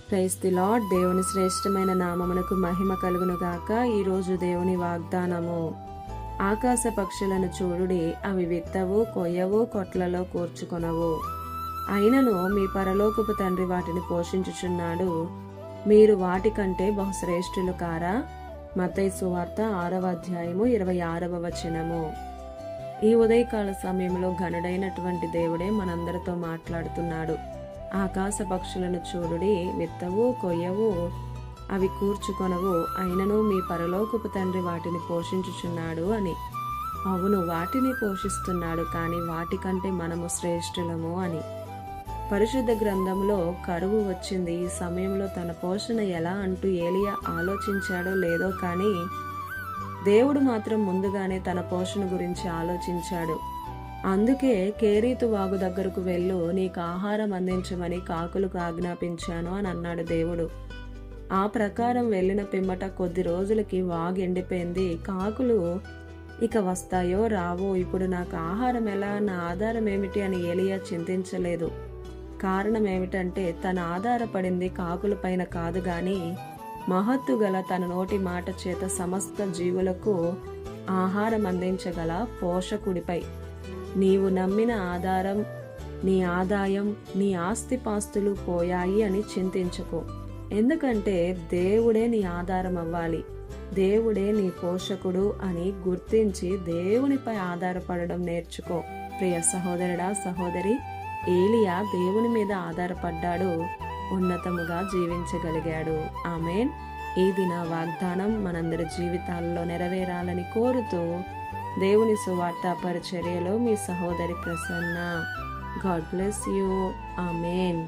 Praise the lord. దేవుని శ్రేష్టమైన నామమునకు మహిమ కలుగును గాక. ఈరోజు దేవుని వాగ్దానము, ఆకాశ పక్షులను చూడుడి, అవి విత్తవు, కొయ్యవు, కొట్లలో కూర్చుకొనవు, అయినను మీ పరలోకపు తండ్రి వాటిని పోషించుచున్నాడు. మీరు వాటికంటే బహుశ్రేష్ఠులు కారా? మత్తయి సువార్త 6వ అధ్యాయము 26వ వచనము. ఈ ఉదయకాల సమయంలో ఘనుడైనటువంటి దేవుడే మనందరితో మాట్లాడుతున్నాడు. ఆకాశ పక్షులను చూడుడి, విత్తవు, కొయ్యవు, అవి కూర్చుకొనవు, అయినను మీ పరలోకపు తండ్రి వాటిని పోషించుచున్నాడు అని. అవును, వాటిని పోషిస్తున్నాడు, కానీ వాటికంటే మనము శ్రేష్ఠులము అని. పరిశుద్ధ గ్రంథంలో కరువు వచ్చింది. ఈ సమయంలో తన పోషణ ఎలా అంటూ ఏలియా ఆలోచించాడో లేదో కానీ దేవుడు మాత్రం ముందుగానే తన పోషణ గురించి ఆలోచించాడు. అందుకే కేరీతు వాగు దగ్గరకు వెళ్ళు, నీకు ఆహారం అందించమని కాకులకు ఆజ్ఞాపించాను అని అన్నాడు దేవుడు. ఆ ప్రకారం వెళ్ళిన పిమ్మట కొద్ది రోజులకి వాగు ఎండిపోయింది. కాకులు ఇక వస్తాయో రావో, ఇప్పుడు నాకు ఆహారం ఎలా, నా ఆధారం ఏమిటి అని ఏలియా చింతించలేదు. కారణం ఏమిటంటే తన ఆధారపడింది కాకుల పైన కాదు గాని మహత్తు గల తన నోటి మాట చేత సమస్త జీవులకు ఆహారం అందించగల పోషకుడిపై. నీవు నమ్మిన ఆధారం, నీ ఆదాయం, నీ ఆస్తిపాస్తులు పోయాయి అని చింతించకు. ఎందుకంటే దేవుడే నీ ఆధారం అవ్వాలి, దేవుడే నీ పోషకుడు అని గుర్తించి దేవునిపై ఆధారపడడం నేర్చుకో. ప్రియ సహోదరుడా, సహోదరి, ఏలియా దేవుని మీద ఆధారపడ్డాడు, ఉన్నతముగా జీవించగలిగాడు. ఆమేన్. ఈ దిన వాగ్దానం మనందరి జీవితాల్లో నెరవేరాలని కోరుతూ దేవుని సువార్త పరిచర్యలో మీ సహోదరి Prasanna. God bless you. Amen.